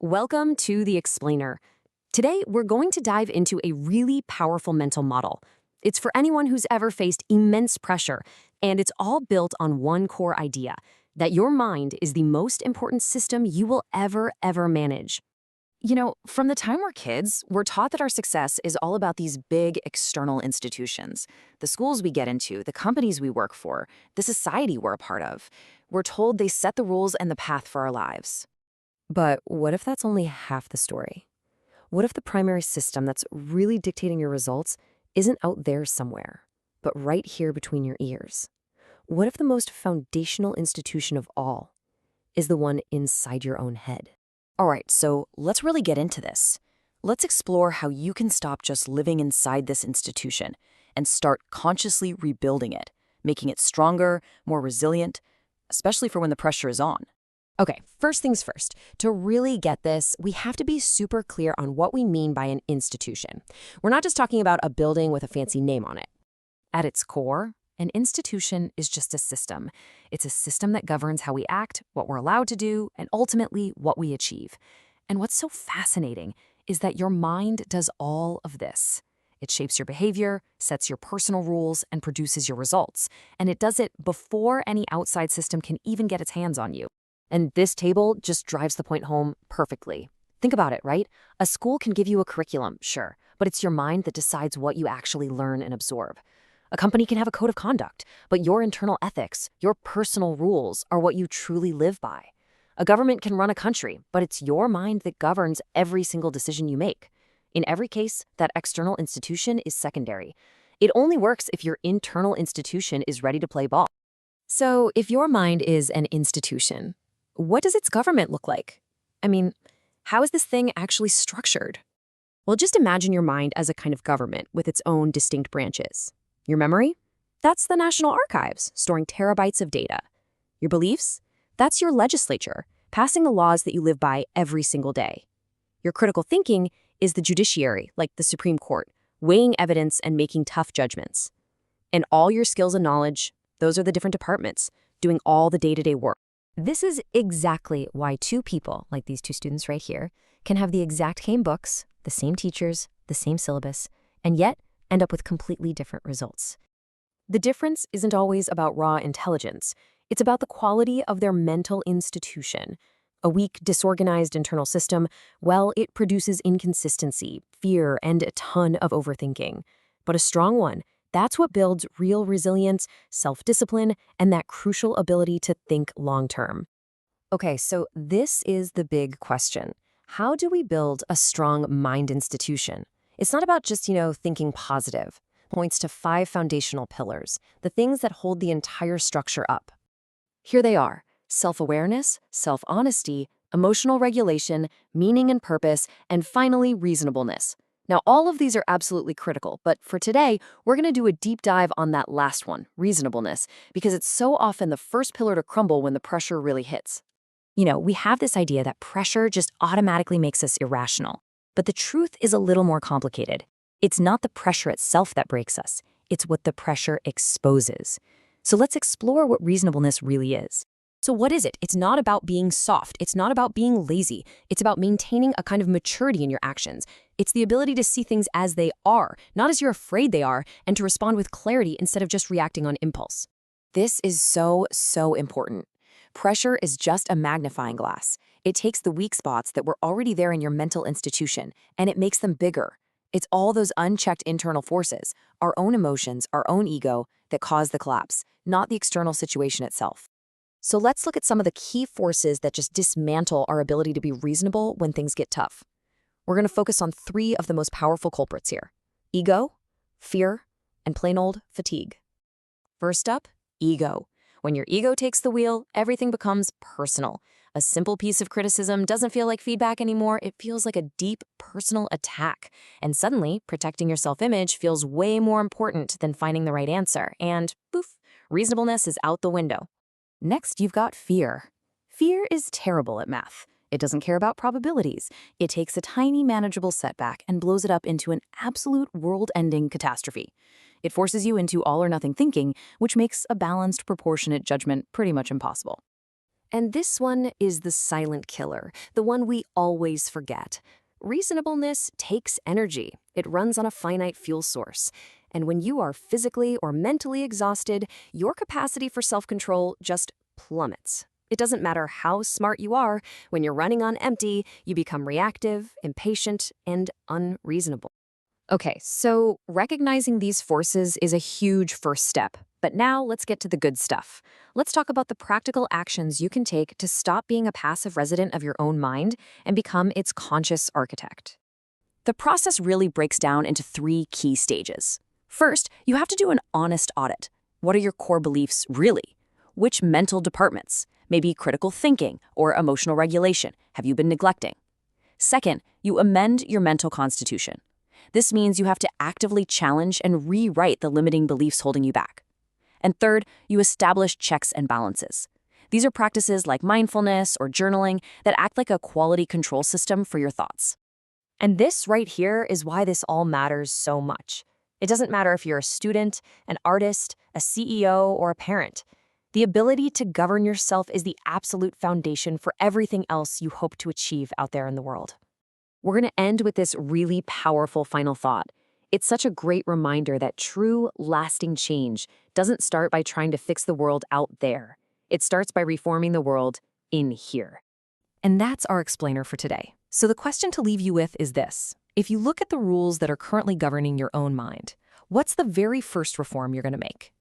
Welcome to The Explainer. Today, we're going to dive into a really powerful mental model. It's for anyone who's ever faced immense pressure, and it's all built on one core idea, that your mind is the most important system you will ever manage. From the time we're kids, we're taught that our success is all about these big external institutions. The schools we get into, the companies we work for, the society we're a part of. We're told they set the rules and the path for our lives. But what if that's only half the story? What if the primary system that's really dictating your results isn't out there somewhere, but right here between your ears? What if the most foundational institution of all is the one inside your own head? All right, so let's really get into this. Let's explore how you can stop just living inside this institution and start consciously rebuilding it, making it stronger, more resilient, especially for when the pressure is on. Okay, first things first. To really get this, we have to be super clear on what we mean by an institution. We're not just talking about a building with a fancy name on it. At its core, an institution is just a system. It's a system that governs how we act, what we're allowed to do, and ultimately what we achieve. And what's so fascinating is that your mind does all of this. It shapes your behavior, sets your personal rules, and produces your results. And it does it before any outside system can even get its hands on you. And this table just drives the point home perfectly. Think about it, right? A school can give you a curriculum, sure, but it's your mind that decides what you actually learn and absorb. A company can have a code of conduct, but your internal ethics, your personal rules, are what you truly live by. A government can run a country, but it's your mind that governs every single decision you make. In every case, that external institution is secondary. It only works if your internal institution is ready to play ball. So, if your mind is an institution, what does its government look like? I mean, how is this thing actually structured? Well, just imagine your mind as a kind of government with its own distinct branches. Your memory? That's the National Archives, storing terabytes of data. Your beliefs? That's your legislature, passing the laws that you live by every single day. Your critical thinking is the judiciary, like the Supreme Court, weighing evidence and making tough judgments. And all your skills and knowledge, those are the different departments, doing all the day-to-day work. This is exactly why two people, like these two students right here, can have the exact same books, the same teachers, the same syllabus, and yet end up with completely different results. The difference isn't always about raw intelligence. It's about the quality of their mental institution. A weak, disorganized internal system, well, it produces inconsistency, fear, and a ton of overthinking. But a strong one, that's what builds real resilience, self-discipline, and that crucial ability to think long-term. Okay, so this is the big question. How do we build a strong mind institution? It's not about just, thinking positive. It points to 5 foundational pillars, the things that hold the entire structure up. Here they are: self-awareness, self-honesty, emotional regulation, meaning and purpose, and finally, reasonableness. Now, all of these are absolutely critical, but for today, we're going to do a deep dive on that last one, reasonableness, because it's so often the first pillar to crumble when the pressure really hits. We have this idea that pressure just automatically makes us irrational. But the truth is a little more complicated. It's not the pressure itself that breaks us. It's what the pressure exposes. So let's explore what reasonableness really is. So what is it? It's not about being soft. It's not about being lazy. It's about maintaining a kind of maturity in your actions. It's the ability to see things as they are, not as you're afraid they are, and to respond with clarity instead of just reacting on impulse. This is so important. Pressure is just a magnifying glass. It takes the weak spots that were already there in your mental institution, and it makes them bigger. It's all those unchecked internal forces, our own emotions, our own ego, that cause the collapse, not the external situation itself. So let's look at some of the key forces that just dismantle our ability to be reasonable when things get tough. We're going to focus on 3 of the most powerful culprits here: ego, fear, and plain old fatigue. First up, ego. When your ego takes the wheel, everything becomes personal. A simple piece of criticism doesn't feel like feedback anymore. It feels like a deep personal attack. And suddenly, protecting your self-image feels way more important than finding the right answer. And poof, reasonableness is out the window. Next, you've got fear. Fear is terrible at math. It doesn't care about probabilities. It takes a tiny, manageable setback and blows it up into an absolute world-ending catastrophe. It forces you into all-or-nothing thinking, which makes a balanced, proportionate judgment pretty much impossible. And this one is the silent killer, the one we always forget. Reasonableness takes energy. It runs on a finite fuel source. And when you are physically or mentally exhausted, your capacity for self-control just plummets. It doesn't matter how smart you are, when you're running on empty, you become reactive, impatient, and unreasonable. Okay, so recognizing these forces is a huge first step. But now let's get to the good stuff. Let's talk about the practical actions you can take to stop being a passive resident of your own mind and become its conscious architect. The process really breaks down into 3 key stages. First, you have to do an honest audit. What are your core beliefs really? Which mental departments, maybe critical thinking or emotional regulation, have you been neglecting? Second, you amend your mental constitution. This means you have to actively challenge and rewrite the limiting beliefs holding you back. And third, you establish checks and balances. These are practices like mindfulness or journaling that act like a quality control system for your thoughts. And this right here is why this all matters so much. It doesn't matter if you're a student, an artist, a CEO, or a parent. The ability to govern yourself is the absolute foundation for everything else you hope to achieve out there in the world. We're going to end with this really powerful final thought. It's such a great reminder that true, lasting change doesn't start by trying to fix the world out there. It starts by reforming the world in here. And that's our explainer for today. So the question to leave you with is this. If you look at the rules that are currently governing your own mind, what's the very first reform you're going to make?